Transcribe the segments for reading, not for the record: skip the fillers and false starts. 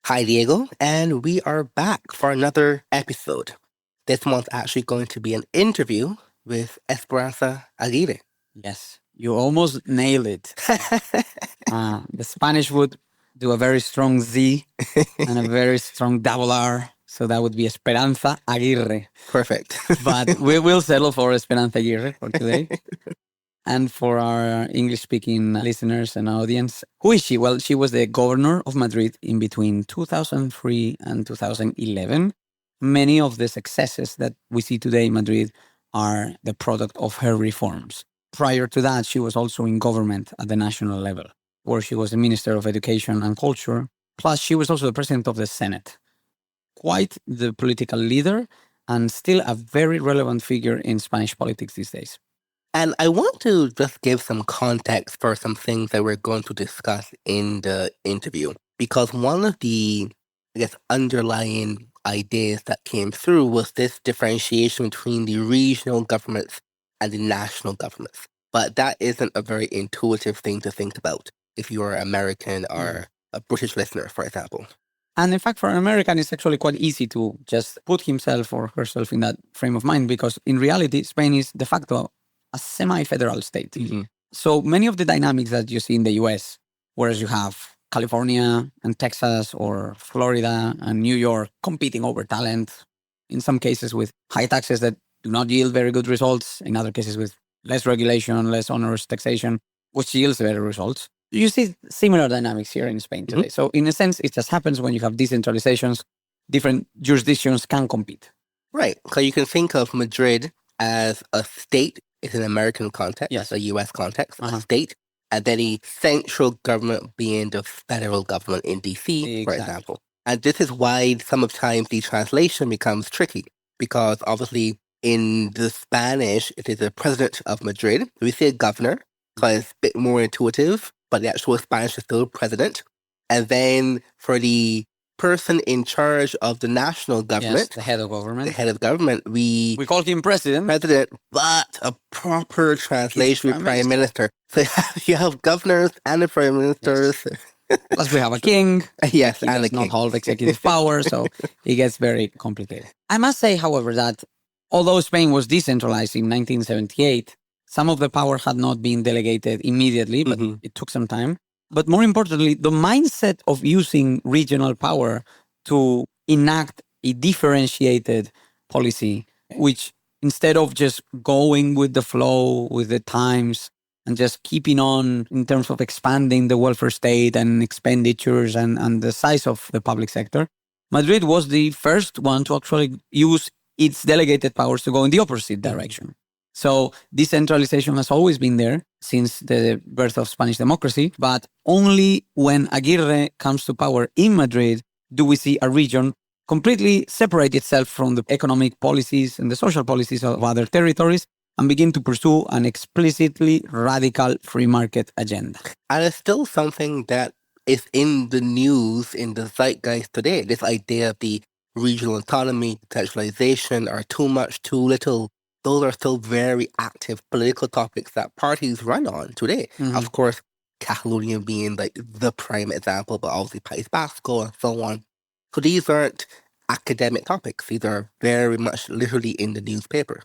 Hi, Diego, and we are back for another episode. This one's actually going to be an interview with Esperanza Aguirre. Yes, you almost nailed it. The Spanish would do a very strong Z and a very strong double R. So that would be Esperanza Aguirre. Perfect. But we will settle for Esperanza Aguirre for today. And for our English-speaking listeners and audience, who is she? Well, she was the governor of Madrid in between 2003 and 2011. Many of the successes that we see today in Madrid are the product of her reforms. Prior to that, she was also in government at the national level, where she was the Minister of Education and Culture. Plus, she was also the President of the Senate. Quite the political leader and still a very relevant figure in Spanish politics these days. And I want to just give some context for some things that we're going to discuss in the interview. Because one of the, underlying ideas that came through was this differentiation between the regional governments and the national governments. But that isn't a very intuitive thing to think about if you're American or a British listener, for example. And in fact, for an American, it's actually quite easy to just put himself or herself in that frame of mind because in reality, Spain is de facto a semi-federal state. Mm-hmm. So many of the dynamics that you see in the US, whereas you have California and Texas or Florida and New York competing over talent, in some cases with high taxes that do not yield very good results, in other cases with less regulation, less onerous taxation, which yields better results. You see similar dynamics here in Spain today. Mm-hmm. So in a sense, it just happens when you have decentralizations, different jurisdictions can compete. Right. So you can think of Madrid as a state in an American context, Yes. a US context, Uh-huh. a state, and then the central government being the federal government in DC, for Exactly. example. And this is why sometimes the translation becomes tricky, because obviously in the Spanish, it is the president of Madrid. We say governor, so it's a bit more intuitive, but the actual Spanish is still president. And then for the person in charge of the national government, Yes, the head of government. we We call him president. but a proper translation Prime with prime minister. So you have governors and the prime ministers. Plus we have a king. Yes, He and does the not king. hold executive power, so it gets very complicated. I must say, however, that although Spain was decentralized in 1978, some of the power had not been delegated immediately, but Mhm. it took some time. But more importantly, the mindset of using regional power to enact a differentiated policy, which instead of just going with the flow, with the times, and just keeping on in terms of expanding the welfare state and expenditures and the size of the public sector, Madrid was the first one to actually use its delegated powers to go in the opposite direction. So decentralization has always been there since the birth of Spanish democracy, but only when Aguirre comes to power in Madrid do we see a region completely separate itself from the economic policies and the social policies of other territories and begin to pursue an explicitly radical free market agenda. And it's still something that is in the news, in the zeitgeist today. This idea of the regional autonomy, decentralization, or too much, too little. Those are still very active political topics that parties run on today. Mhm. Of course, Catalonia being like the prime example, but obviously País Vasco and so on. So these aren't academic topics. These are very much literally in the newspaper.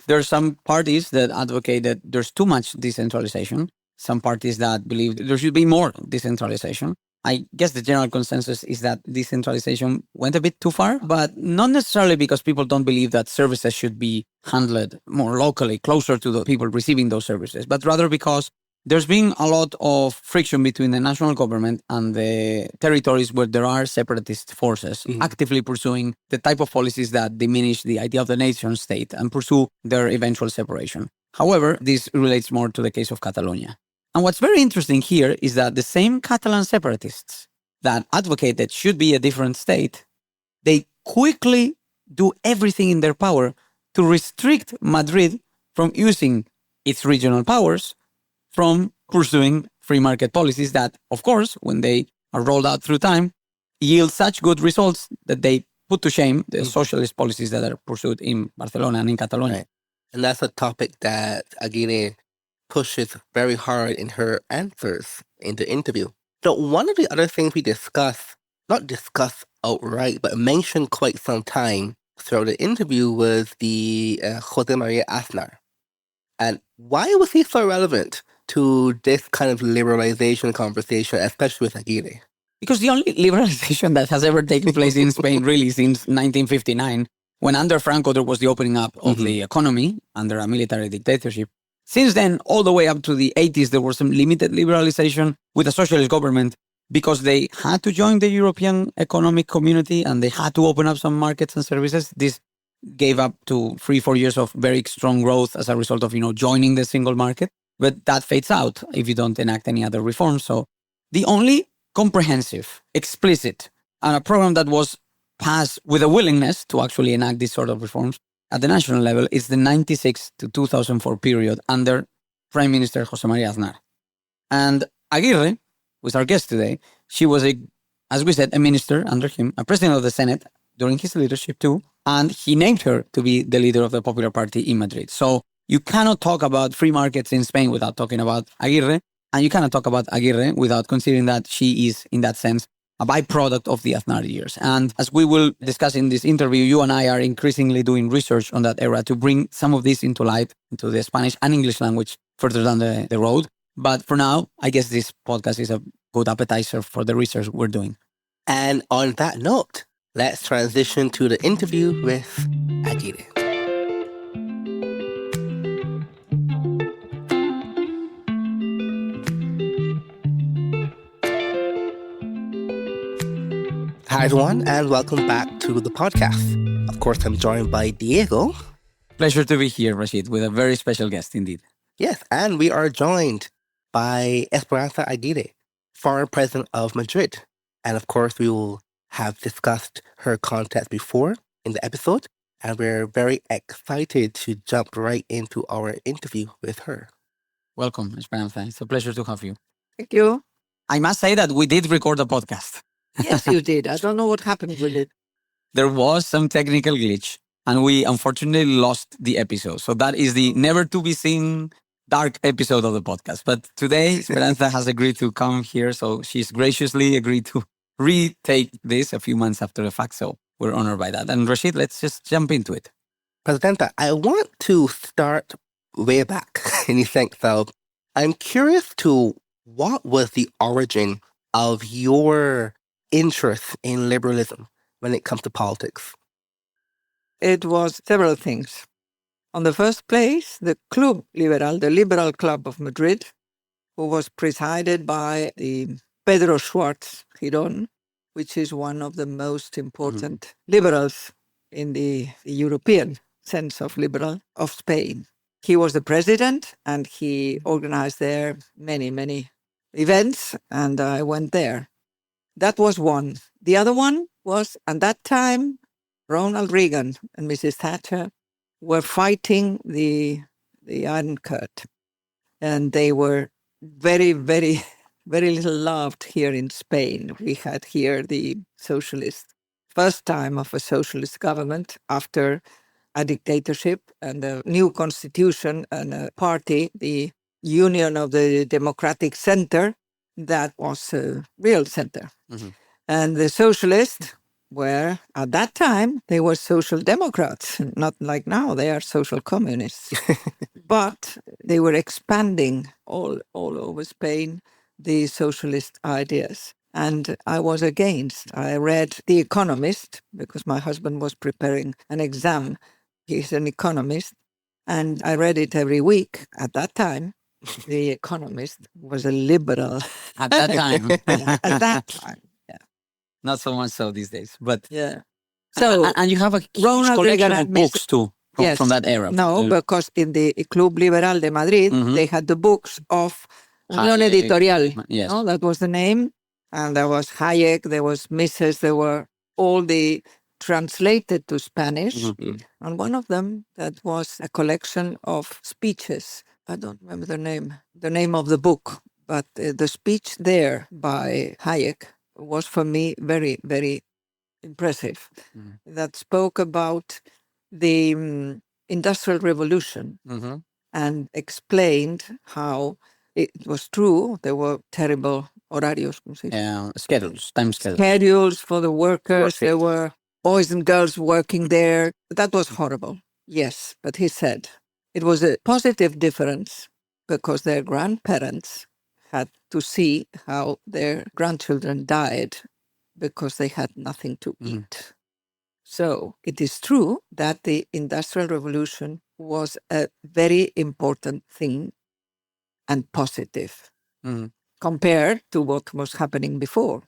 There are some parties that advocate that there's too much decentralization. Some parties that believe there should be more decentralization. I guess the general consensus is that decentralization went a bit too far, but not necessarily because people don't believe that services should be handled more locally, closer to the people receiving those services, but rather because there's been a lot of friction between the national government and the territories where there are separatist forces actively pursuing the type of policies that diminish the idea of the nation state and pursue their eventual separation. However, this relates more to the case of Catalonia. And what's very interesting here is that the same Catalan separatists that advocate that should be a different state, they quickly do everything in their power to restrict Madrid from using its regional powers, from pursuing free market policies that, of course, when they are rolled out through time, yield such good results that they put to shame the socialist policies that are pursued in Barcelona and in Catalonia. Right. And that's a topic that Aguirre pushes very hard in her answers in the interview. So one of the other things we discuss not discussed outright, but mentioned quite some time throughout the interview was the Jose Maria Aznar. And why was he so relevant to this kind of liberalization conversation, especially with Aguirre? Because the only liberalization that has ever taken place in Spain, really, since 1959, when under Franco there was the opening up of the economy under a military dictatorship. Since then, all the way up to the 80s, there was some limited liberalization with a socialist government because they had to join the European Economic Community and they had to open up some markets and services. This gave up to 3-4 years of very strong growth as a result of, joining the single market. But that fades out if you don't enact any other reforms. So the only comprehensive, explicit, and a program that was passed with a willingness to actually enact these sort of reforms at the national level is the 96 to 2004 period under Prime Minister Jose Maria Aznar. And Aguirre, who is our guest today, she was, as we said, a minister under him, a president of the Senate during his leadership too, and he named her to be the leader of the Popular Party in Madrid. So you cannot talk about free markets in Spain without talking about Aguirre, and you cannot talk about Aguirre without considering that she is, in that sense, a byproduct of the Aznar years. And as we will discuss in this interview, you and I are increasingly doing research on that era to bring some of this into light, into the Spanish and English language further down the road. But for now, I guess this podcast is a good appetizer for the research we're doing. And on that note, let's transition to the interview with Aguirre. Hi, everyone, and welcome back to the podcast. Of course, I'm joined by Diego. Pleasure to be here, Rashid, with a very special guest indeed. Yes, and we are joined by Esperanza Aguirre, former president of Madrid. And of course, we will have discussed her context before in the episode, and we're very excited to jump right into our interview with her. Welcome, Esperanza. It's a pleasure to have you. Thank you. I must say that we did record a podcast. Yes, you did. I don't know what happened with it. There was some technical glitch, and we unfortunately lost the episode. So that is the never to be seen dark episode of the podcast. But today, Esperanza has agreed to come here. So she's graciously agreed to retake this a few months after the fact. So we're honored by that. And Rashid, let's just jump into it. Presidenta, I want to start way back in the sense of I'm curious to what was the origin of your interest in liberalism when it comes to politics? It was several things. On the first place, the Club Liberal, the Liberal Club of Madrid, who was presided by the Pedro Schwartz, which is one of the most important liberals in the European sense of liberal of Spain. He was the president and he organized there many, many events, and I went there. That was one. The other one was, at that time, Ronald Reagan and Mrs. Thatcher were fighting the Iron Curtain. And they were very, very, very little loved here in Spain. We had here the first time of a socialist government after a dictatorship and a new constitution and a party, the Union of the Democratic Center, that was a real center. And the socialists were, at that time, they were social democrats, not like now, they are social communists. But they were expanding all over Spain the socialist ideas. And I was against. I read The Economist because my husband was preparing an exam. He's an economist. And I read it every week at that time. The Economist was a liberal. At that time. At that time. Not so much so these days, but yeah. So and you have a Ronald collection Reagan of books too from that era. No, because in the Club Liberal de Madrid, they had the books of Unión Editorial. Yes. No, that was the name. And there was Hayek, there was Mises, there were all the translated to Spanish. And one of them, that was a collection of speeches. I don't remember the name of the book, but the speech there by Hayek was for me very, very impressive. That spoke about the Industrial Revolution and explained how it was true. There were terrible horarios, ¿cómo se dice? Schedules, time schedules. Schedules for the workers. There were boys and girls working there. That was horrible. Yes, but he said it was a positive difference because their grandparents had to see how their grandchildren died because they had nothing to eat. So it is true that the Industrial Revolution was a very important thing and positive compared to what was happening before.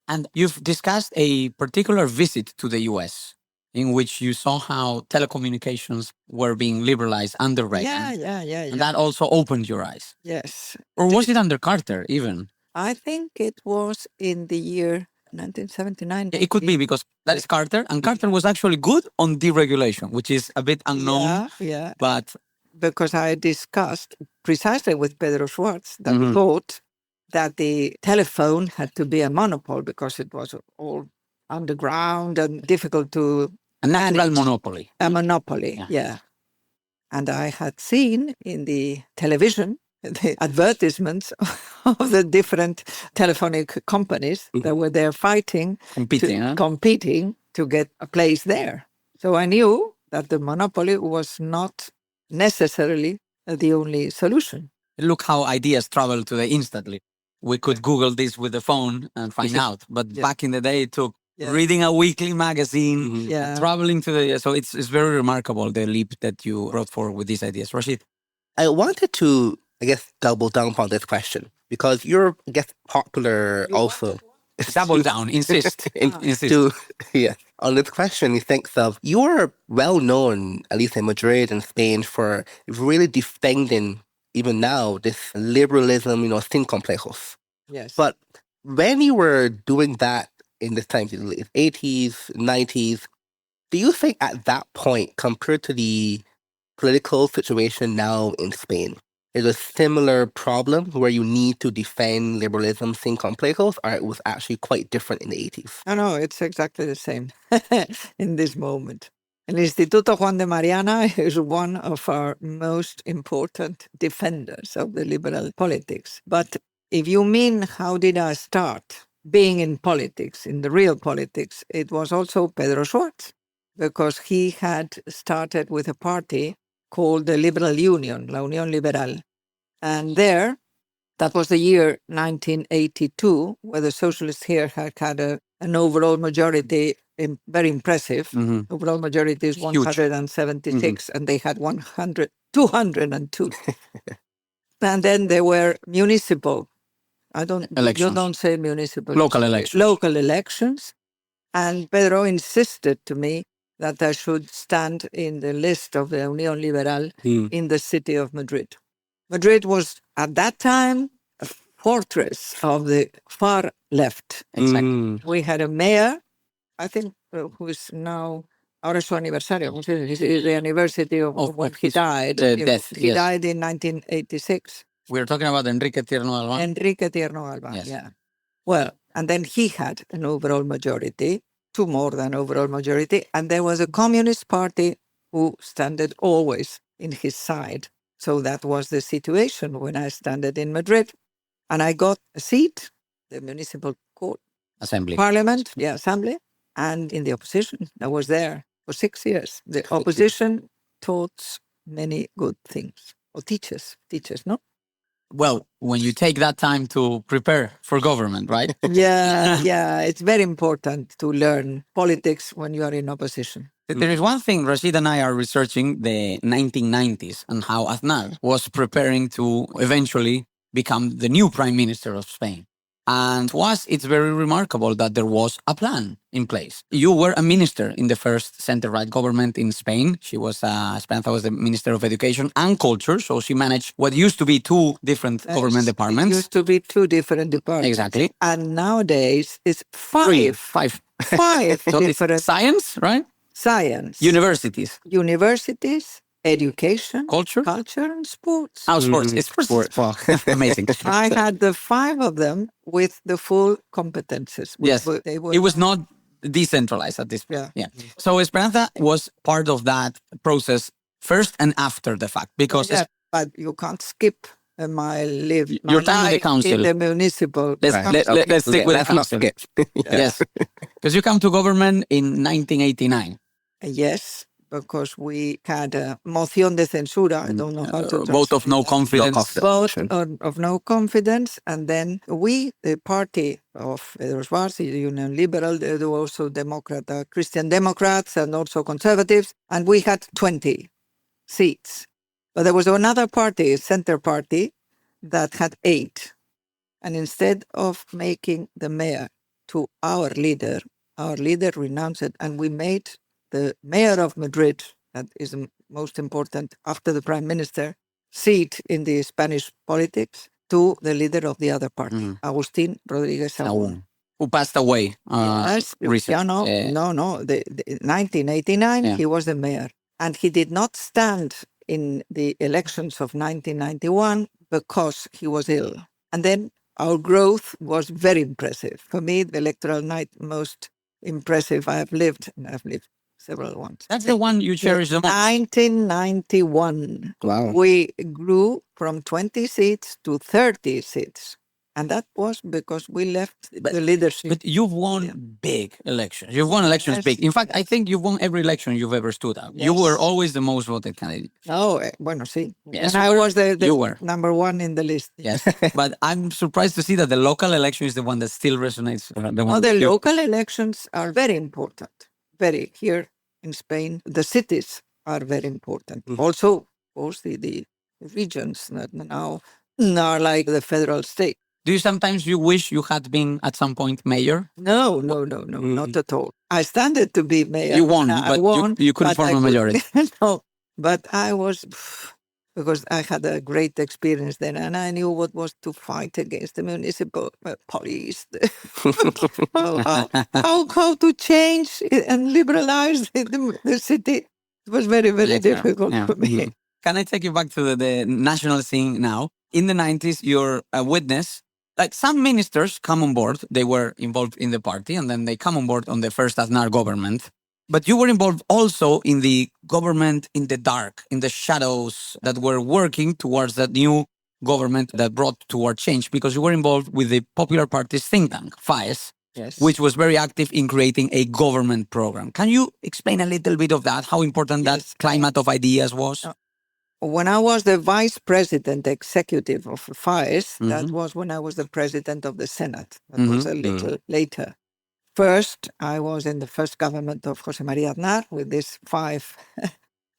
And you've discussed a particular visit to the US in which you saw how telecommunications were being liberalized under Reagan. Yeah. And that also opened your eyes. Yes. Or was it under Carter even? I think it was in the year 1979. It could be because that is Carter. And Carter was actually good on deregulation, which is a bit unknown. Yeah. But because I discussed precisely with Pedro Schwartz that he thought that the telephone had to be a monopoly because it was all underground and difficult to a natural manage. monopoly. A monopoly, yeah. And I had seen in the television the advertisements of the different telephonic companies that were there fighting, competing to get a place there. So I knew that the monopoly was not necessarily the only solution. Look how ideas travel today instantly. We could Google this with the phone and find out. But back in the day, it took reading a weekly magazine, traveling to the... So it's very remarkable, the leap that you brought forward with these ideas. Rashid? I wanted to, double down upon this question because you're, popular also. Double down, insist. Insist. On this question, he thinks of, you're well known, at least in Madrid and Spain, for really defending, even now, this liberalism, sin complejos. Yes. But when you were doing that in this time, in the 80s, 90s, do you think at that point, compared to the political situation now in Spain, is a similar problem where you need to defend liberalism sin complejos, or it was actually quite different in the 80s? No, it's exactly the same in this moment. El Instituto Juan de Mariana is one of our most important defenders of the liberal politics. But if you mean how did I start being in politics, in the real politics, it was also Pedro Schwartz, because he had started with a party called the Liberal Union, La Unión Liberal. And there, that was the year 1982, where the socialists here had an overall majority, very impressive. Overall majority is 176, and they had 202. And then there were municipal, elections. You don't say municipal. Local elections. Local elections. And Pedro insisted to me that I should stand in the list of the Unión Liberal in the city of Madrid. Madrid was, at that time, a fortress of the far left. Exactly. We had a mayor, I think, who is now, ahora es su aniversario, it's the anniversary of when he died. Death, he died in 1986. We're talking about Enrique Tierno Alba. Enrique Tierno Alba, yeah. Well, and then he had an overall majority, two more than overall majority, and there was a Communist Party who stood always in his side. So that was the situation when I stood in Madrid. And I got a seat, the municipal court. Assembly. Parliament, assembly, and in the opposition. I was there for 6 years. The opposition taught many good things, or teaches, no? Well, when you take that time to prepare for government, right? Yeah, it's very important to learn politics when you are in opposition. There is one thing, Rashid and I are researching the 1990s and how Aznar was preparing to eventually become the new prime minister of Spain. And it's very remarkable that there was a plan in place. You were a minister in the first center-right government in Spain. Esperanza was the Minister of Education and Culture, so she managed what used to be two different government departments. It used to be two different departments. Exactly. And nowadays it's five. Five. So different. Science, right? Science. Universities, education, culture, and sports. Sports. It's sports. Wow. Amazing. I had the five of them with the full competences. Yes. It was not decentralized at this point. Yeah. So Esperanza was part of that process first and after the fact, because... but you can't skip my life Your time in the council. in the municipal. Let's stick with the council. Yes, because you come to government in 1989. Yes, because we had a moción de censura. I don't know how to vote of no confidence. Vote of no confidence. And then we, the party of Pedro Schwartz, the Union Liberal, there were also Christian Democrats and also conservatives, and we had 20 seats. But there was another party, Center Party, that had 8. And instead of making the mayor to our leader renounced it, and we made the mayor of Madrid, that is the most important after the prime minister, seat in the Spanish politics, to the leader of the other party, Agustín Rodríguez Sagún. Who passed away recently. No. The 1989, he was the mayor. And he did not stand in the elections of 1991 because he was ill. And then our growth was very impressive. For me, the electoral night most impressive I have lived, and I've lived several ones. That's the one you cherish the most. 1991. Wow. We grew from 20 seats to 30 seats. And that was because we left the leadership. But you've won big elections. You've won elections big. In fact, I think you've won every election you've ever stood out. Yes. You were always the most voted candidate. Bueno, sí. Yes, and I was the you were. number one in the list. Yes, but I'm surprised to see that the local election is the one that still resonates. The local elections are very important. Very. Here in Spain, the cities are very important. Also, of course, the regions that now are like the federal state. Do you sometimes wish you had been at some point mayor? No, not at all. I started to be mayor. You won, but you couldn't form a majority. No, but I was, because I had a great experience then, and I knew what was to fight against the municipal police. how to change and liberalize the city. It was very, very difficult for me. Can I take you back to the national scene now? In the 90s, you're a witness. Like some ministers come on board, they were involved in the party, and then they come on board on the first Aznar government. But you were involved also in the government in the dark, in the shadows that were working towards that new government that brought toward change, because you were involved with the Popular Party's think tank, FAES, which was very active in creating a government program. Can you explain a little bit of that, how important that climate of ideas was? When I was the vice president executive of FAES, that was when I was the president of the Senate. That was a little later. First, I was in the first government of José María Aznar with these 5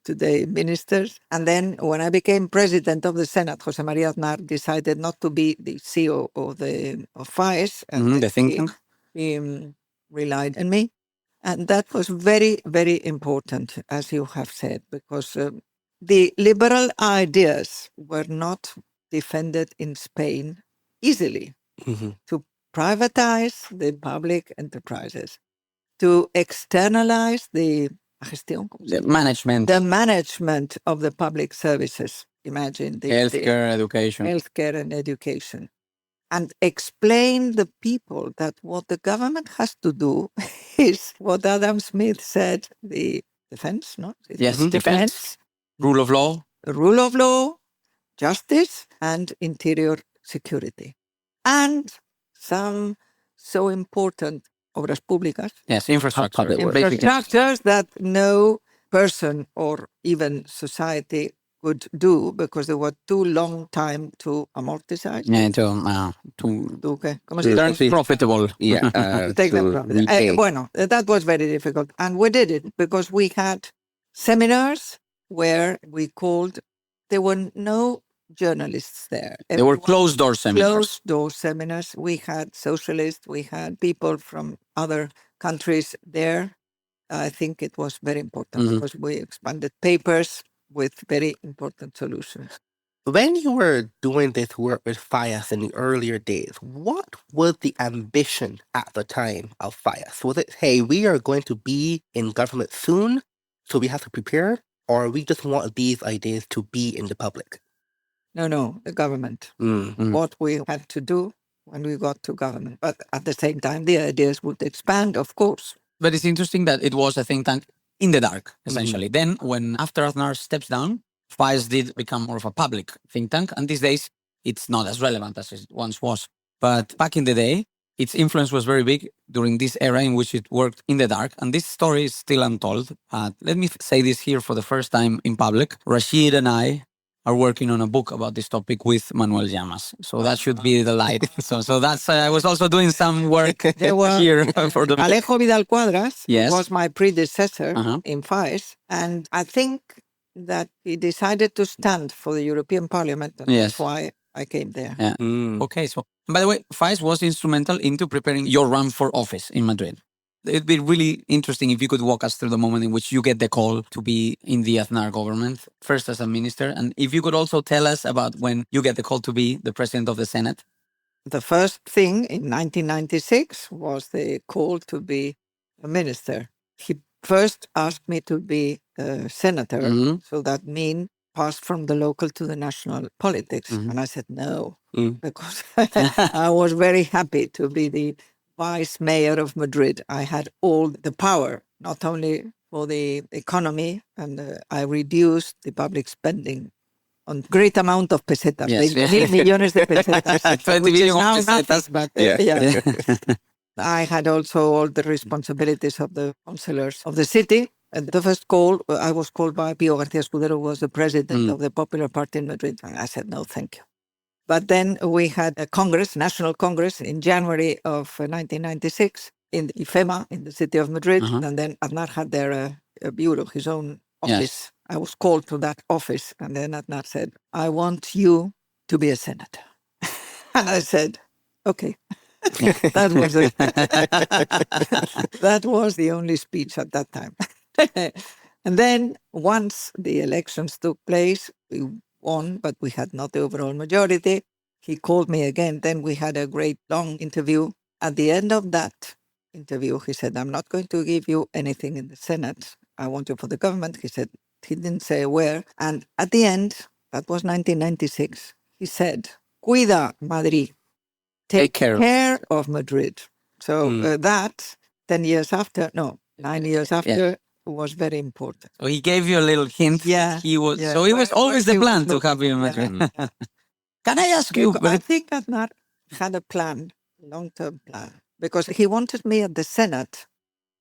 today ministers. And then when I became president of the Senate, José María Aznar decided not to be the CEO of FAES. And the think tank. He relied on me. And that was very, very important, as you have said, because the liberal ideas were not defended in Spain easily. To privatize the public enterprises, to externalize the management of the public services. Imagine healthcare, and education. And explain the people that what the government has to do is what Adam Smith said, the defense, no? Yes, defense. Rule of law, justice, and interior security. And some so important obras públicas. Yes, infrastructures that no person or even society could do because they were too long time to amortize. Turn profitable. To take them profitable. That was very difficult. And we did it because we had seminars where there were no journalists there. They were closed-door seminars. Closed-door seminars. We had socialists, we had people from other countries there. I think it was very important because we expanded papers with very important solutions. When you were doing this work with FAES in the earlier days, what was the ambition at the time of FAES? Was it, hey, we are going to be in government soon, so we have to prepare? Or we just want these ideas to be in the public? No, the government. What we had to do when we got to government. But at the same time, the ideas would expand, of course. But it's interesting that it was a think tank in the dark, essentially. Then, when after Aznar steps down, FAES did become more of a public think tank. And these days, it's not as relevant as it once was. But back in the day, its influence was very big during this era in which it worked in the dark. And this story is still untold. Let me say this here for the first time in public. Rashid and I are working on a book about this topic with Manuel Llamas. So that should be the light. So that's, I was also doing some work here for the Alejo Vidal Quadras Yes. was my predecessor Uh-huh. in FAES, and I think that he decided to stand for the European Parliament, and Yes. that's why I came there. Yeah. Okay, so by the way, FAES was instrumental into preparing your run for office in Madrid. It'd be really interesting if you could walk us through the moment in which you get the call to be in the Aznar government, first as a minister, and if you could also tell us about when you get the call to be the president of the Senate. The first thing in 1996 was the call to be a minister. He first asked me to be a senator, Mhm. so that means pass from the local to the national politics. Mhm. And I said no, because I was very happy to be the vice mayor of Madrid. I had all the power, not only for the economy, and I reduced the public spending on great amount of pesetas, Yes. 20 millones de pesetas, 20 which is million now pesetas. nothing, but I had also all the responsibilities of the councillors of the city. And the first call, I was called by Pío García Escudero, who was the president of the Popular Party in Madrid. And I said, no, thank you. But then we had a Congress, National Congress, in January of 1996 in the IFEMA, in the city of Madrid. And then Aznar had there a bureau, his own office. Yes. I was called to that office. And then Aznar said, I want you to be a senator. And I said, okay. That was it. That was the only speech at that time. And then once the elections took place, we won, but we had not the overall majority. He called me again. Then we had a great long interview. At the end of that interview, he said, I'm not going to give you anything in the Senate. I want you for the government. He said, he didn't say where. And at the end, that was 1996, he said, Cuida Madrid. Take care of Madrid. So that 9 years after, was very important. So he gave you a little hint. Yeah. He was. Yeah. So it was always the He plan was to have you in Madrid. Yeah. Can I ask you? I think Aznar had a plan, long-term plan, because he wanted me at the Senate,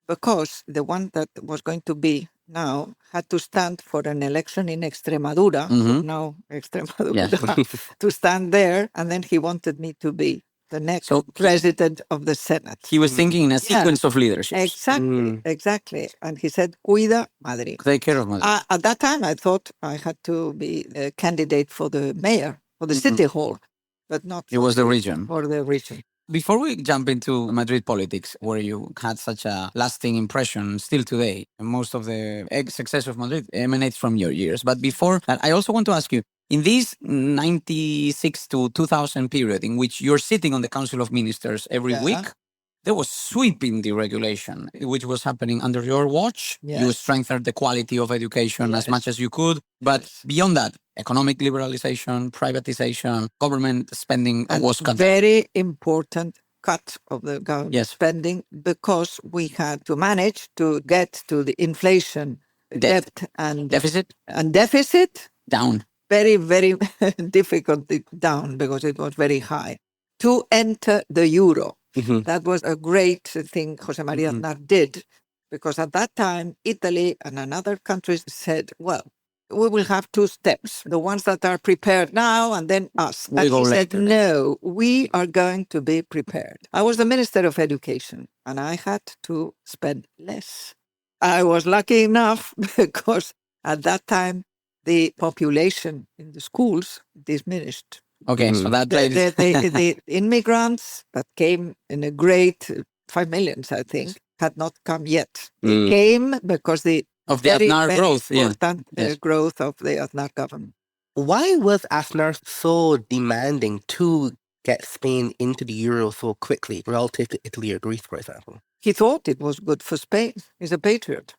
because the one that was going to be now had to stand for an election in Extremadura, now Extremadura, to stand there, and then he wanted me to be the next president of the Senate. He was thinking in a sequence of leadership. Exactly. And he said, Cuida Madrid. Take care of Madrid. At that time, I thought I had to be a candidate for the mayor, for the city hall, but not It was the region. For the region. Before we jump into Madrid politics, where you had such a lasting impression still today, most of the success of Madrid emanates from your years. But before that, I also want to ask you, in this 96 to 2000 period in which you're sitting on the Council of Ministers every week, there was sweeping deregulation, which was happening under your watch. Yes. You strengthened the quality of education as much as you could. But beyond that, economic liberalization, privatization, government spending was cut. Very important cut of the government spending, because we had to manage to get to the inflation, debt and deficit down. Very, very difficult down, because it was very high. To enter the euro. That was a great thing José María Aznar did, because at that time, Italy and another countries said, well, we will have two steps, the ones that are prepared now and then us. And he said, no, we are going to be prepared. I was the Minister of Education, and I had to spend less. I was lucky enough, because at that time, the population in the schools diminished. Okay, so that the immigrants that came in a great 5 million, I think, had not come yet. They came because of the Aznar growth, growth of the Aznar government. Why was Aznar so demanding to get Spain into the euro so quickly relative to Italy or Greece, for example? He thought it was good for Spain. He's a patriot.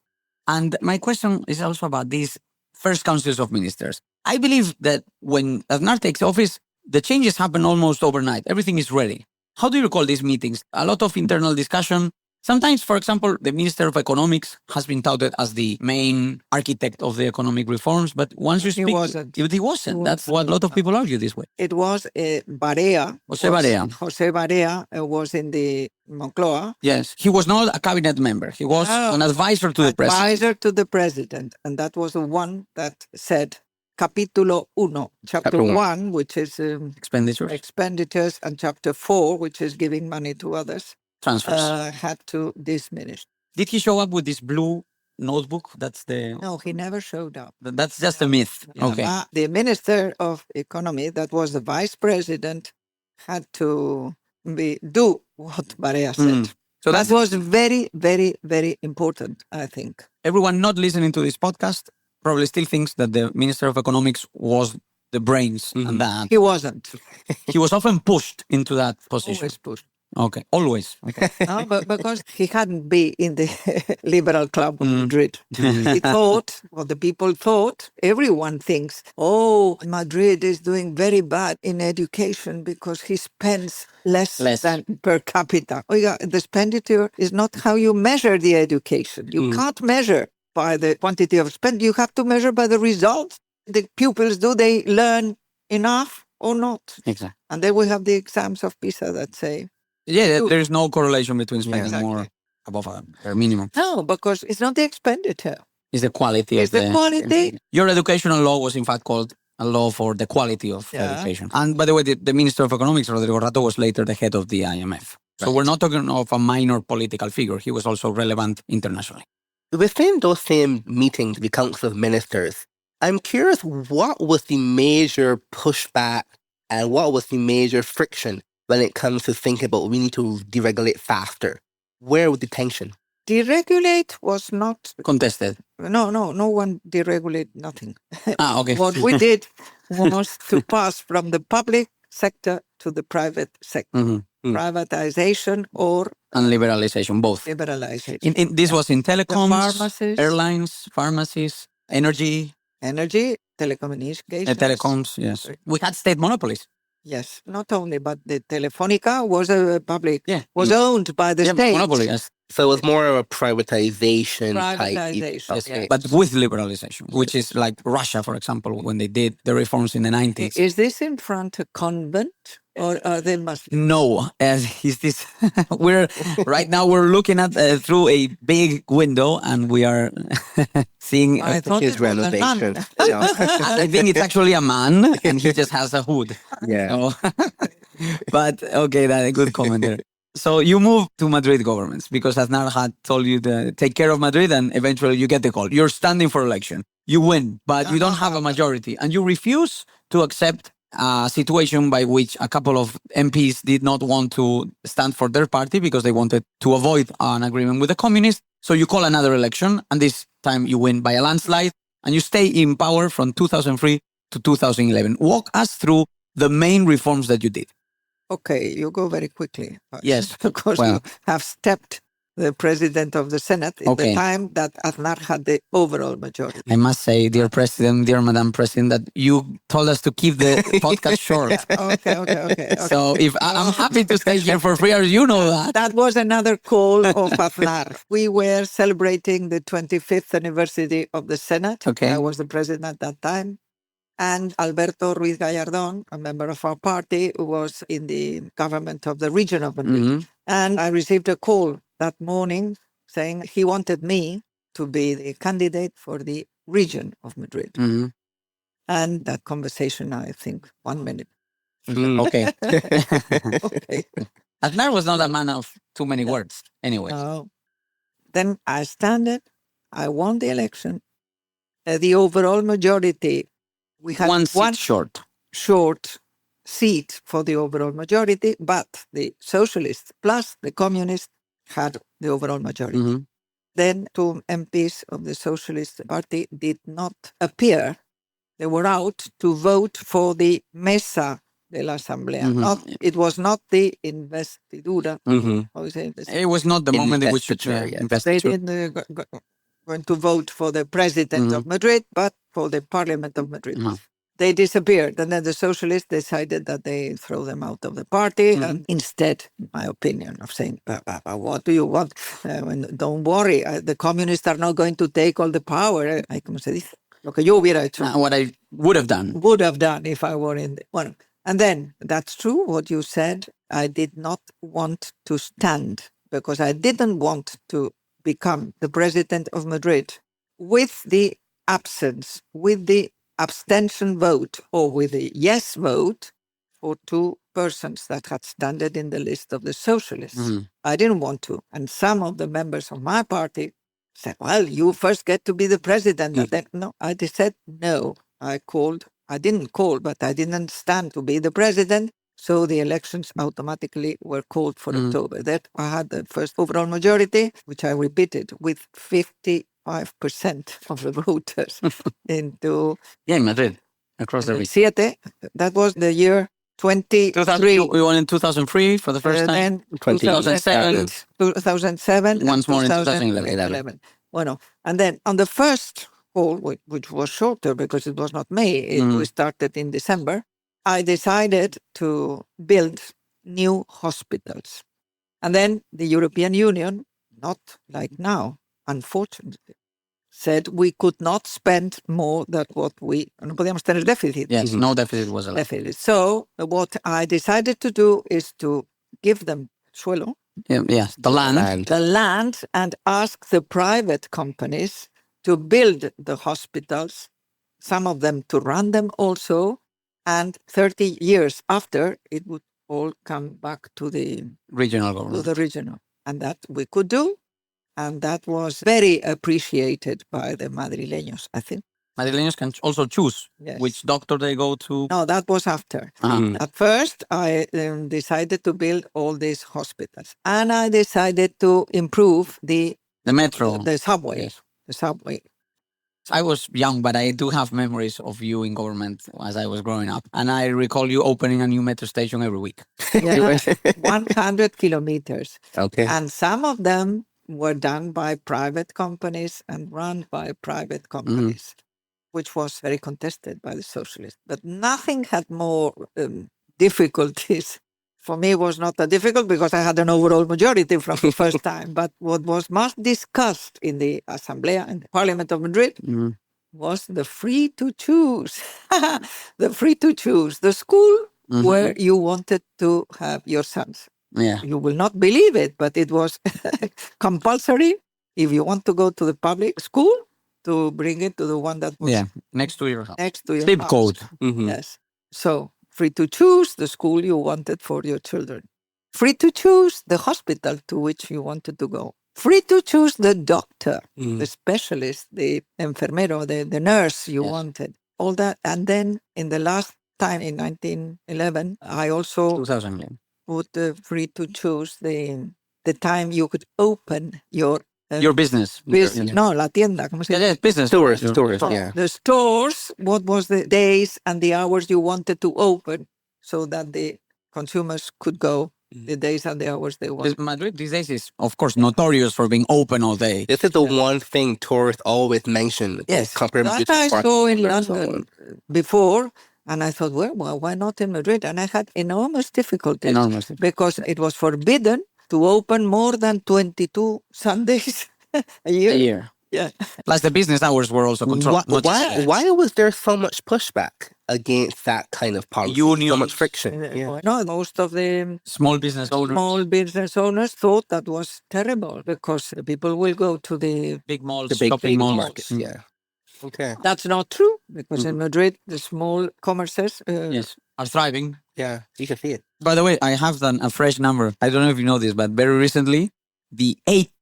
And my question is also about these first councils of ministers. I believe that when Aznar takes office, the changes happen almost overnight. Everything is ready. How do you recall these meetings? A lot of internal discussion, Sometimes, for example, the Minister of Economics has been touted as the main architect of the economic reforms, but once you speak... He wasn't. He wasn't. That's what a lot of people argue this way. It was Barea. José Barea. José Barea was in the Moncloa. Yes. He was not a cabinet member. He was an advisor to the president. Advisor to the president. And that was the one that said, Capítulo 1, Chapter 1, which is expenditures, and Chapter 4, which is giving money to others, transfers, had to diminish. Did he show up with this blue notebook? No, he never showed up. That's just a myth. Yeah. Okay. The Minister of Economy, that was the vice president, had to do what Barea said. So that was very, very, very important, I think. Everyone not listening to this podcast probably still thinks that the Minister of Economics was the brains and that. He wasn't. He was often pushed into that position. Always pushed. Okay, always. Okay. No, but because he hadn't been in the Liberal Club of Madrid. He thought, well, the people thought, everyone thinks, oh, Madrid is doing very bad in education because he spends less than per capita. Oiga, the expenditure is not how you measure the education. You can't measure by the quantity of spend. You have to measure by the results. The pupils, do they learn enough or not? Exactly. And then we have the exams of PISA that say, there's no correlation between spending more above a minimum. No, because it's not the expenditure. It's the quality of the quality. Your educational law was in fact called a law for the quality of education. And by the way, the Minister of Economics, Rodrigo Rato, was later the head of the IMF. So we're not talking of a minor political figure. He was also relevant internationally. Within those same meetings, the Council of Ministers, I'm curious, what was the major pushback and what was the major friction when it comes to thinking about we need to deregulate faster? Where was the tension? Deregulate was not contested. No one deregulated nothing. Okay. What we did was to pass from the public sector to the private sector. Privatization and liberalization, both. Liberalization. This was in telecoms, airlines, pharmacies, energy, telecommunications. Telecoms, yes. We had state monopolies. Yes, not only, but the Telefonica was a public, was owned by the state. Monopoly, yes. So it was more of a privatization type. But with liberalization, which is like Russia, for example, when they did the reforms in the 90s. Is this in front of a convent? Or are they Muslims? No, is this? Right now we're looking at through a big window, and we are seeing his renovation. I think it's actually a man, and he just has a hood. Yeah. So, but okay, that's a good comment there. So you moved to Madrid governments because Aznar had told you to take care of Madrid, and eventually you get the call. You're standing for election. You win, but you don't have a majority, and you refuse to accept a situation by which a couple of MPs did not want to stand for their party because they wanted to avoid an agreement with the communists. So you call another election, and this time you win by a landslide, and you stay in power from 2003 to 2011. Walk us through the main reforms that you did. Okay, you go very quickly. Yes. Because you have stepped the president of the Senate in the time that Aznar had the overall majority. I must say, dear President, dear Madam President, that you told us to keep the podcast short. Okay. So if I'm happy to stay here for 3 hours, you know that. That was another call of Aznar. We were celebrating the 25th anniversary of the Senate. Okay. I was the president at that time. And Alberto Ruiz Gallardón, a member of our party, was in the government of the region of Madrid. And I received a call that morning saying he wanted me to be the candidate for the region of Madrid. And that conversation, I think, 1 minute. Okay. Aznar was not a man of too many words, anyway. Then I I won the election. The overall majority, we had one seat short seat for the overall majority, but the socialists plus the communists had the overall majority. Then 2 MPs of the Socialist Party did not appear. They were out to vote for the Mesa de la Asamblea. It was not the investidura. It was not the moment in which they didn't going to vote for the president of Madrid, but for the Parliament of Madrid. they disappeared. And then the socialists decided that they throw them out of the party. And instead, in my opinion, of saying, what do you want? Don't worry, the communists are not going to take all the power. Como se dice? Lo que yo hubiera hecho. What I would have done. Would have done if I were in the... Well, and then, that's true, what you said. I did not want to stand because I didn't want to become the president of Madrid with the absence, with the abstention vote or with the yes vote for two persons that had standed in the list of the socialists. I didn't want to. And some of the members of my party said, well, you first get to be the president. And then, no, I just said no. I didn't call, but I didn't stand to be the president. So the elections automatically were called for October. That I had the first overall majority, which I repeated with 55% of the voters into... Yeah, in Madrid, across the region. Siete. That was the year 23. We won in 2003 for the first time. 2007. 2007. Once more in 2011. Bueno, and then on the first call, which was shorter because it was not May, it started in December, I decided to build new hospitals. And then the European Union, not like now, unfortunately, said we could not spend more than what we... No podíamos tener déficit. Yes, no deficit was allowed. So what I decided to do is to give them suelo, yes, the land, and ask the private companies to build the hospitals, some of them to run them also, and 30 years after, it would all come back to the regional government. And that we could do. And that was very appreciated by the Madrileños, I think. Madrileños can also choose which doctor they go to. No, that was after. At first, I decided to build all these hospitals. And I decided to improve the metro. The subway. Yes. The subway. I was young, but I do have memories of you in government as I was growing up. And I recall you opening a new metro station every week. Yeah, 100 kilometers. Okay. And some of them were done by private companies and run by private companies, which was very contested by the socialists. But nothing had more difficulties. For me, it was not that difficult because I had an overall majority from the first time. But what was most discussed in the Asamblea and the Parliament of Madrid was the free to choose. The free to choose. The school where you wanted to have your sons. Yeah. You will not believe it, but it was compulsory if you want to go to the public school to bring it to the one that was next to your house. Next to your zip house. code. Yes. So free to choose the school you wanted for your children. Free to choose the hospital to which you wanted to go. Free to choose the doctor, the specialist, the enfermero, the nurse you wanted. All that. And then in the last time, in 1911, I also... 2011. Would free to choose the time you could open your business. No, la tienda. ¿Cómo se llama? Business. Stores, yeah. The stores, what was the days and the hours you wanted to open so that the consumers could go the days and the hours they wanted. Madrid these days is, of course, notorious for being open all day. This is the one thing tourists always mention. Yes. That I saw in London before. And I thought, well, why not in Madrid? And I had enormous difficulties. Because it was forbidden to open more than 22 Sundays a year. Yeah. Plus the business hours were also controlled. Why was there so much pushback against that kind of policy? So much friction. No, most of the small business owners thought that was terrible because the people will go to the big malls, the big shopping malls. Markets. Yeah. Okay. That's not true because in Madrid, the small commerces are thriving. Yeah, you can see it. By the way, I have done a fresh number. I don't know if you know this, but very recently, the 8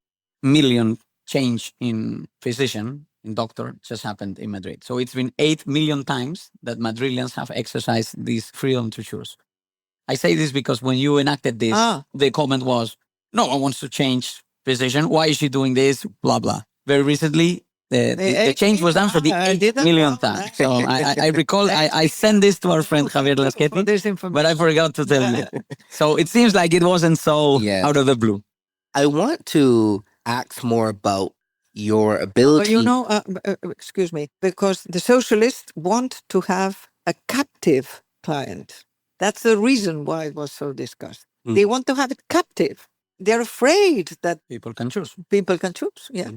million change in physician, in doctor, just happened in Madrid. So it's been 8 million times that Madrileans have exercised this freedom to choose. I say this because when you enacted this, the comment was, no one wants to change physician. Why is she doing this? Blah, blah. Very recently, the change was done for the 8 million times. So I recall, I sent this to our friend Javier Lasqueti, but I forgot to tell you. So it seems like it wasn't so out of the blue. I want to ask more about your ability. But excuse me, because the socialists want to have a captive client. That's the reason why it was so discussed. Mm. They want to have it captive. They're afraid that People can choose. people can choose. Yeah.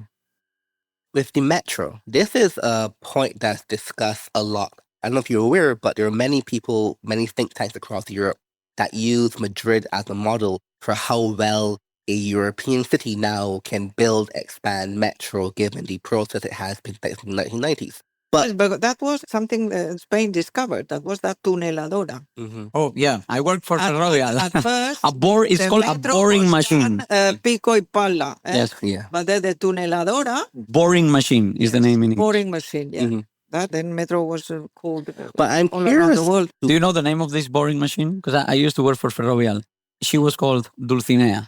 With the metro, this is a point that's discussed a lot. I don't know if you're aware, but there are many people, many think tanks across Europe that use Madrid as a model for how well a European city now can build, expand metro, given the process it has been since the 1990s. But that was something Spain discovered. That was that tuneladora. Mm-hmm. Oh, yeah. I worked for Ferrovial. At first, It's the called a metro boring was machine. done, pico y pala. Yes. Yeah. But then the tuneladora, Boring machine is the name in English. boring machine, yeah. Mhm. That then metro was called But I'm all around curious. the world. Do you know the name of this boring machine? Because I used to work for Ferrovial. She was called Dulcinea.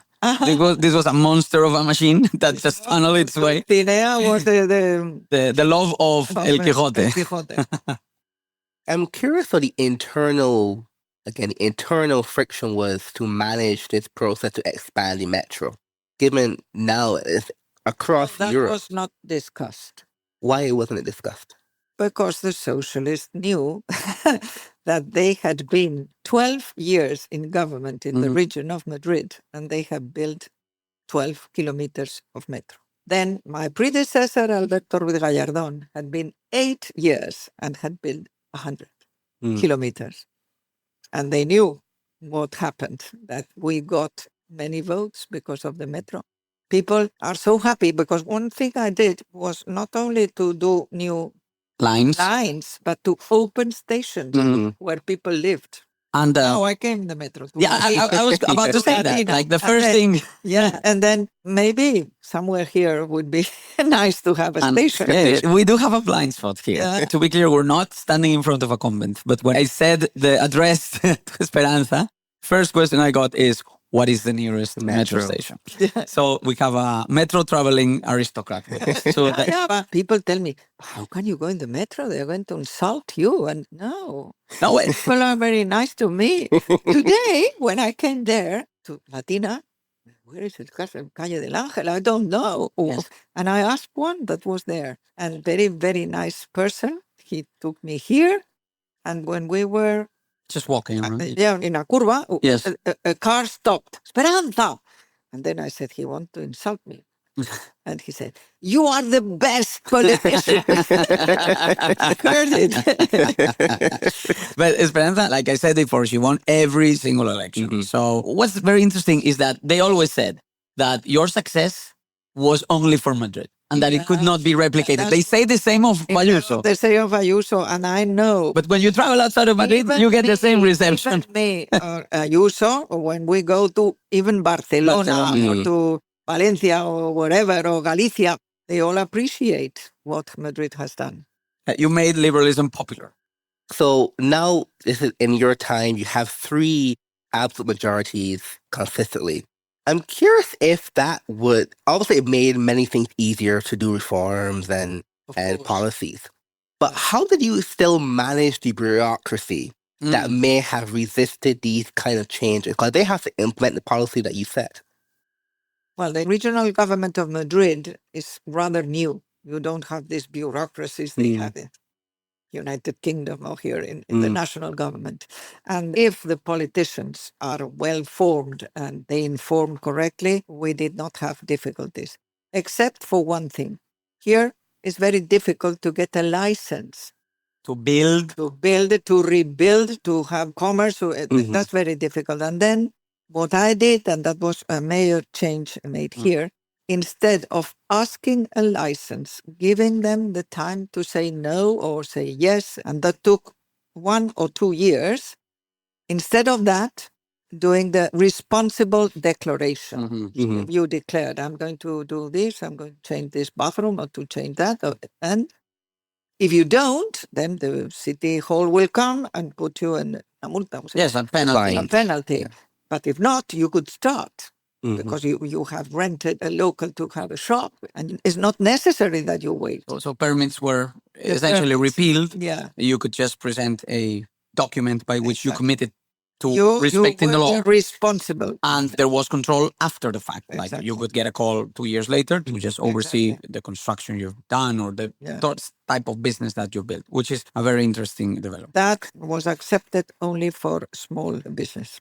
This was a monster of a machine that just funneled its way. Dulcinea was The love of El Quijote. El Quijote. I'm curious what the internal friction was to manage this process to expand the metro, given now it's across That Europe. was not discussed Why wasn't it discussed? because the socialists knew that they had been 12 years in government in the region of Madrid and they had built 12 kilometers of metro. Then my predecessor, Alberto Ruiz Gallardón, had been 8 years and had built 100 kilometers. And they knew what happened, that we got many votes because of the metro. People are so happy because one thing I did was not only to do new lines, but to open stations where people lived. And Now I came in the metro. yeah, I was about to say that. Like the first thing. Yeah, and then maybe somewhere here would be nice to have a station. Yeah, we do have a blind spot here. Yeah. To be clear, we're not standing in front of a convent. But when I said the address to Esperanza, first question I got is, what is the nearest metro station? So we have a metro traveling aristocrat. So But people tell me, how can you go in the metro? They're going to insult you. And no, people are very nice to me. Today, when I came there to Latina, where is it? Calle del Ángel? I don't know. Yes. And I asked one that was there. And very, very nice person. He took me here. And when we were just walking around. in a curva, Yes. a car stopped. Esperanza! And then I said, he wanted to insult me. And he said, you are the best politician. I heard it. But Esperanza, like I said before, she won every single election. So what's very interesting is that they always said that your success was only for Madrid and that it could not be replicated. They say the same of Ayuso. They say of Ayuso, and I know. But when you travel outside of Madrid, you get the same reception. Even me, Ayuso, when we go to even Barcelona or to Valencia or wherever, or Galicia, they all appreciate what Madrid has done. You made liberalism popular. So now, this is in your time, you have 3 absolute majorities consistently. I'm curious if that would, obviously it made many things easier to do reforms and policies. But how did you still manage the bureaucracy that may have resisted these kind of changes? Because they have to implement the policy that you set. Well, the regional government of Madrid is rather new. You don't have these bureaucracies they have in United Kingdom or here in the national government. And if the politicians are well formed and they inform correctly, we did not have difficulties, except for one thing. Here it's very difficult to get a license. To build, to rebuild, to have commerce. That's very difficult. And then what I did, and that was a major change made here, instead of asking a license, giving them the time to say no or say yes, and that took 1 or 2 years, instead of that, doing the responsible declaration. You declared, I'm going to do this, I'm going to change this bathroom or to change that. And if you don't, then the city hall will come and put you in a multa. Yes, a penalty. A penalty. Yeah. But if not, you could start because you have rented a local to have a shop, and it's not necessary that you wait. So permits were essentially repealed. Yeah. You could just present a document by which you committed to respecting the law. Responsible. And there was control after the fact. Like Exactly. you could get a call 2 years later to just oversee Exactly. the construction you've done or the Yeah. type of business that you built, which is a very interesting development. That was accepted only for small business.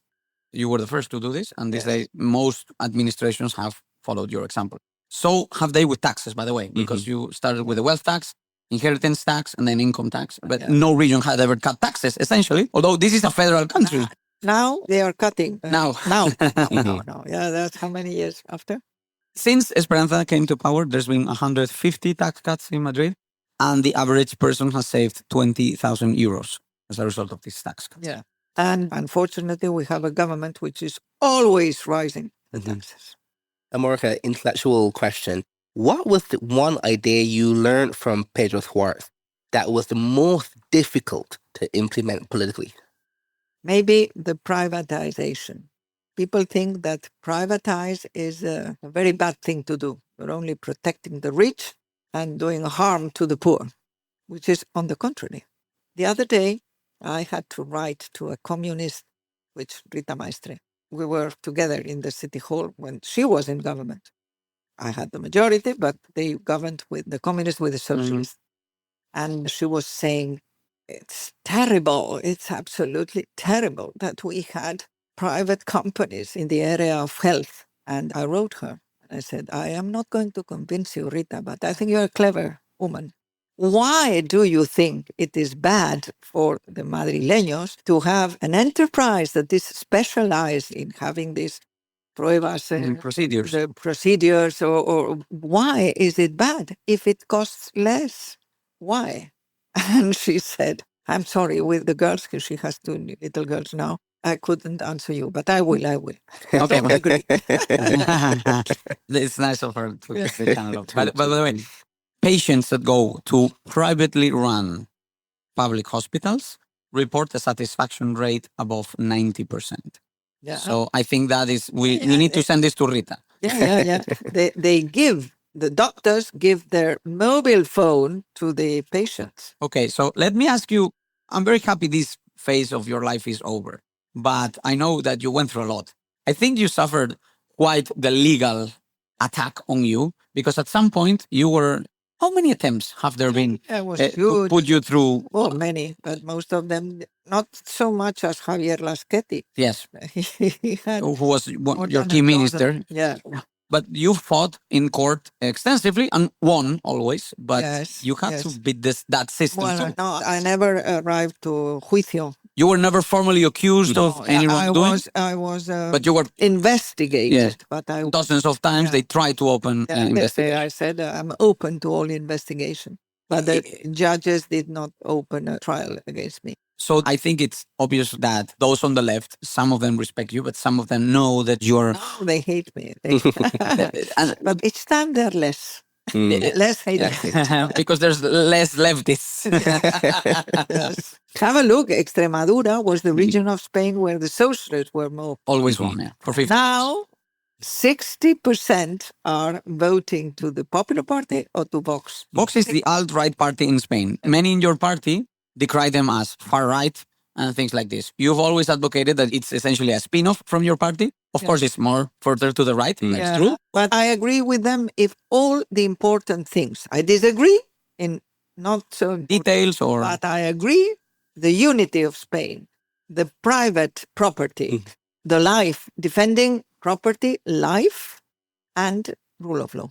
You were the first to do this, and these Yes. days most administrations have followed your example. So have they with taxes, by the way, because you started with the wealth tax, inheritance tax, and then income tax. But Yeah. no region had ever cut taxes, essentially, although this is a federal country. Now they are cutting. Now. No. Yeah, that's how many years after? Since Esperanza came to power, there's been 150 tax cuts in Madrid, and the average person has saved 20,000 euros as a result of these tax cuts. Yeah. And unfortunately, we have a government which is always rising the taxes. A more intellectual question. What was the one idea you learned from Pedro Schwartz that was the most difficult to implement politically? Maybe the privatization. People think that privatize is a very bad thing to do. You're only protecting the rich and doing harm to the poor, which is on the contrary. The other day, I had to write to a communist, which Rita Maestre. We were together in the city hall when she was in government. I had the majority, but they governed with the communists, with the socialists. And she was saying, it's terrible. It's absolutely terrible that we had private companies in the area of health. And I wrote her. I said, I am not going to convince you, Rita, but I think you're a clever woman. Why do you think it is bad for the madrileños to have an enterprise that is specialized in having these pruebas, Procedures. the procedures, or why is it bad if it costs less? Why? And she said, I'm sorry, with the girls, because she has 2 little girls now, I couldn't answer you, but I will. Okay, I agree. It's nice of her to keep the channel up. But by the way, patients that go to privately run public hospitals report a satisfaction rate above 90%. Yeah. So I think that is, we need to send this to Rita. Yeah. The doctors give their mobile phone to the patients. Okay, so let me ask you, I'm very happy this phase of your life is over, but I know that you went through a lot. I think you suffered quite the legal attack on you, because at some point you were, how many attempts have there been It was to huge. put you through? Well, many, but most of them, not so much as Javier Lasqueti. Yes, He had who was more your than key a minister. dozen. Yeah. But you fought in court extensively and won always, but Yes, you had to yes. beat that system Well, too. no, I never arrived to juicio. You were never formally accused of any wrongdoing, I was but you were investigated. Yes. But I dozens of times Yeah. they tried to open an investigation. I said I'm open to all investigation. But the judges did not open a trial against me. So I think it's obvious that those on the left, some of them respect you, but some of them know that you're... No, they hate me. But each time they're less. Less hated. because there's less leftists. Yes. Have a look. Extremadura was the region of Spain where the socialists were more. Always won, yeah. For 50. Now, 60% are voting to the Popular Party or to Vox. Vox is the alt-right party in Spain. Many in your party decry them as far-right and things like this. You've always advocated that it's essentially a spin-off from your party. Of course, it's more further to the right. That's true. But I agree with them if all the important things. I disagree in not so Details or... But I agree the unity of Spain, the private property, the life, defending property, life, and rule of law.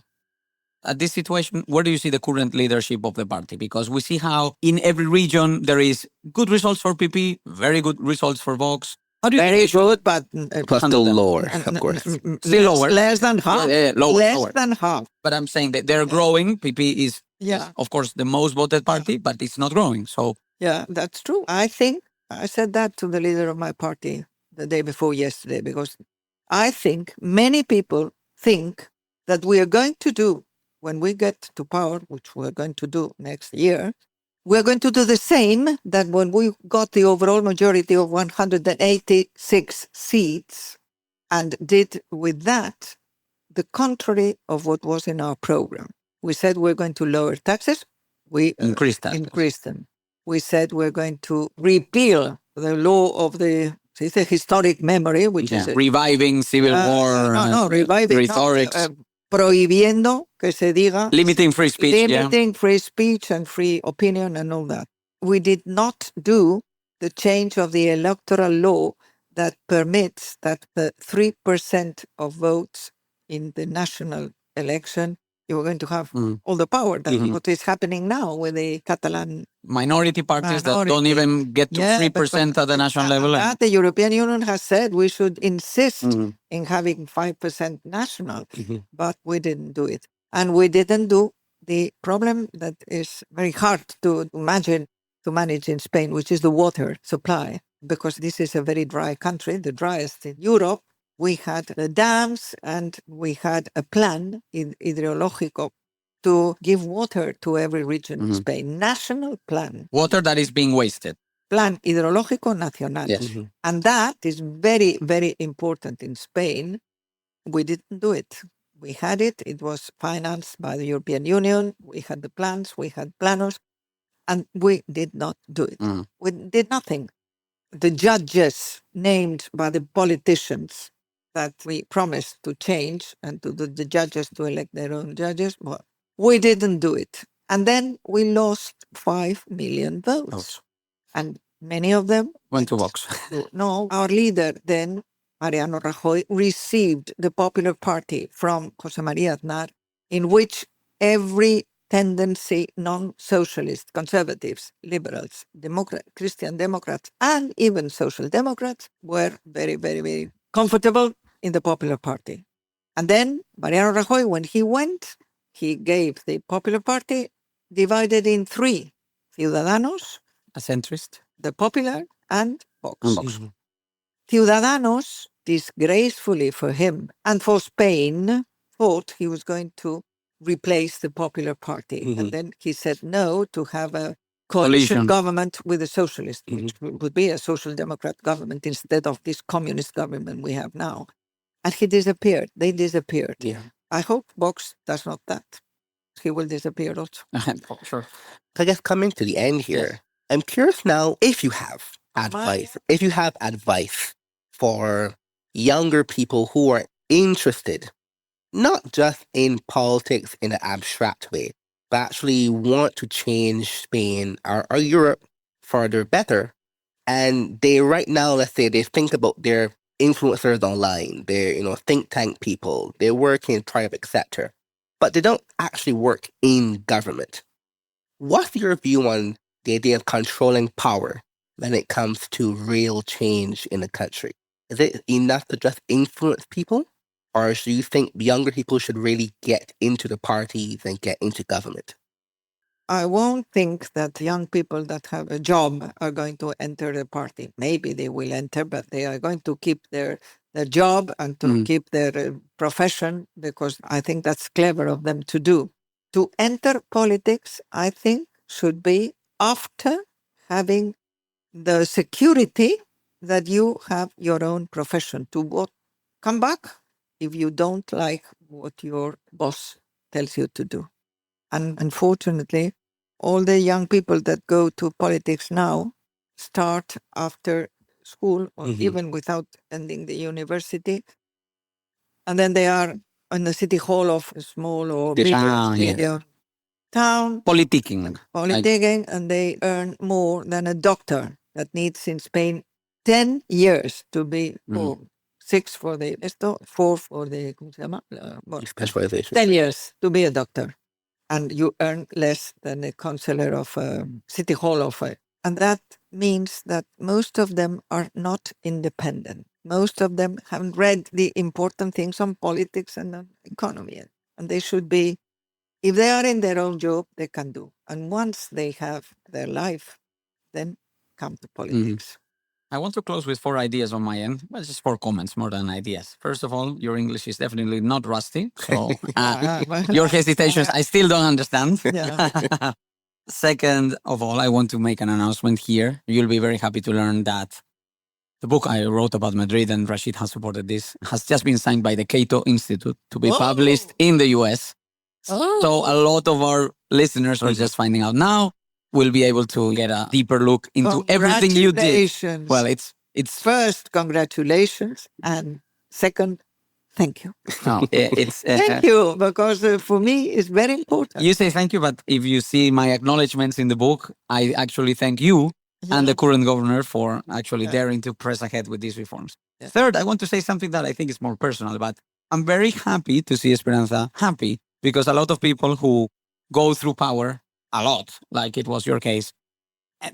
At this situation, where do you see the current leadership of the party? Because we see how in every region there is good results for PP, very good results for Vox. How do you Very good, but Plus still lower, of course. Still lower. Less than half. Lower, Less lower. than half. But I'm saying that they're growing. PP is, of course, the most voted party, but it's not growing. So yeah, that's true. I think I said that to the leader of my party the day before yesterday, because I think many people think that we are going to do, when we get to power, which we're going to do next year, we're going to do the same that when we got the overall majority of 186 seats and did with that the contrary of what was in our program. We said we're going to lower taxes. We increase taxes. increased them. We said we're going to repeal the law of the It's a historic memory, which is reviving civil war. Reviving, rhetorics. Prohibiendo que se diga. Limiting free speech. Limiting free speech and free opinion and all that. We did not do the change of the electoral law that permits that the 3% of votes in the national election, you were going to have all the power. That's what is happening now with the Catalan minority parties that don't even get to 3% at the national level. The European Union has said we should insist in having 5% national, but we didn't do it. And we didn't do the problem that is very hard to manage in Spain, which is the water supply, because this is a very dry country, the driest in Europe. We had the dams and we had a plan hidrológico to give water to every region in Spain. National plan. Water that is being wasted. Plan hidrológico nacional. Yes. And that is very, very important in Spain. We didn't do it. We had it. It was financed by the European Union. We had the plans. We had planos. And we did not do it. We did nothing. The judges named by the politicians that we promised to change and to the judges to elect their own judges, well, we didn't do it. And then we lost 5 million votes. And many of them went to Vox. No, our leader then, Mariano Rajoy, received the Popular Party from José María Aznar, in which every tendency, non-socialist, conservatives, liberals, Christian Democrats, and even social democrats were very, very, very comfortable in the Popular Party. And then Mariano Rajoy, when he went, he gave the Popular Party divided in 3: Ciudadanos, a centrist, the Popular, and Vox. Ciudadanos, disgracefully for him and for Spain, thought he was going to replace the Popular Party. And then he said no to have a coalition government with a socialist, which would be a social democrat government instead of this communist government we have now. And he disappeared. They disappeared. Yeah. I hope Vox does not that. He will disappear also. Sure. I guess coming to the end here, I'm curious now if you have advice for younger people who are interested, not just in politics in an abstract way, but actually want to change Spain or Europe for the better. And they right now, let's say, they think about their influencers online, their think tank people, they work in private sector, but they don't actually work in government. What's your view on the idea of controlling power when it comes to real change in a country? Is it enough to just influence people? Or do you think younger people should really get into the parties and get into government? I won't think that young people that have a job are going to enter the party. Maybe they will enter, but they are going to keep their job and to keep their profession, because I think that's clever of them to do. To enter politics, I think, should be after having the security that you have your own profession. To come back if you don't like what your boss tells you to do. And unfortunately, all the young people that go to politics now start after school or even without ending the university. And then they are in the city hall of a small or big town. Politicking. And they earn more than a doctor that needs in Spain 10 years to be 6 for the 4 for the Specialization. 10 years to be a doctor. And you earn less than a councillor of City Hall and that means that most of them are not independent. Most of them haven't read the important things on politics and on economy. And they should be, if they are in their own job, they can do. And once they have their life, then come to politics. I want to close with 4 ideas on my end. Well, just 4 comments more than ideas. First of all, your English is definitely not rusty. So your hesitations, I still don't understand. Yeah. Second of all, I want to make an announcement here. You'll be very happy to learn that the book I wrote about Madrid, and Rashid has supported this, has just been signed by the Cato Institute to be published in the US. So a lot of our listeners are just finding out now. We'll be able to get a deeper look into everything you did. Well, it's It's First, congratulations. And second, thank you. no, it's Thank you, because for me, it's very important. you say thank you, but if you see my acknowledgements in the book, I actually thank you and the current governor for actually daring to press ahead with these reforms. Yeah. Third, I want to say something that I think is more personal, but I'm very happy to see Esperanza happy, because a lot of people who go through power a lot, like it was your case,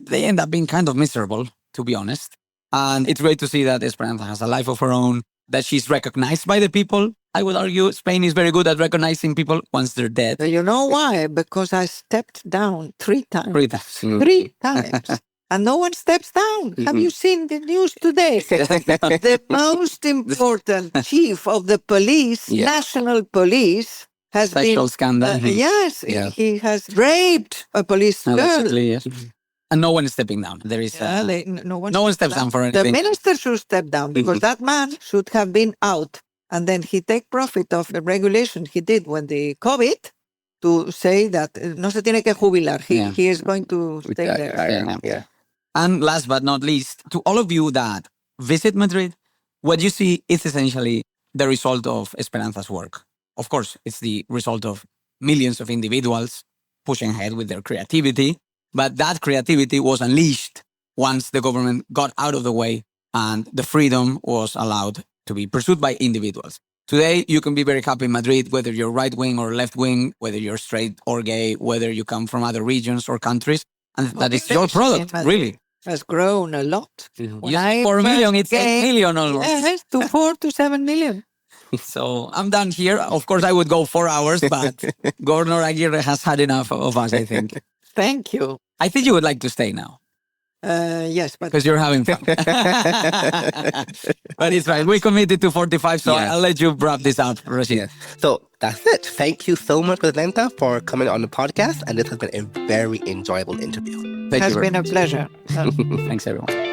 they end up being kind of miserable, to be honest. And it's great to see that Esperanza has a life of her own, that she's recognized by the people. I would argue Spain is very good at recognizing people once they're dead. You know why? Because I stepped down 3 times. 3 times. 3 times. And no one steps down. Have you seen the news today? The most important chief of the police, national police, has Sexual scandal. yes, he has raped a police girl. Allegedly, yes. And no one is stepping down. There is No one steps down for The anything. minister should step down, because that man should have been out. And then he take profit of the regulation he did when the COVID to say that no se tiene que jubilar. He is going to stay there. Yeah. And last but not least, to all of you that visit Madrid, what you see is essentially the result of Esperanza's work. Of course, it's the result of millions of individuals pushing ahead with their creativity, but that creativity was unleashed once the government got out of the way and the freedom was allowed to be pursued by individuals. Today, you can be very happy in Madrid, whether you're right wing or left wing, whether you're straight or gay, whether you come from other regions or countries. And that is your product, really. Has grown a lot. When I 4 million, first it's 8 million almost. Yes, to 4 to 7 million. So I'm done here. Of course, I would go 4 hours, but Governor Aguirre has had enough of us, I think. Thank you. I think you would like to stay now. Yes, but Because you're having fun. But it's right. We committed to 45, so I'll let you wrap this up, Rashid. So that's it. Thank you so much, Presidenta, for coming on the podcast. And this has been a very enjoyable interview. it has been a pleasure. Thanks, everyone.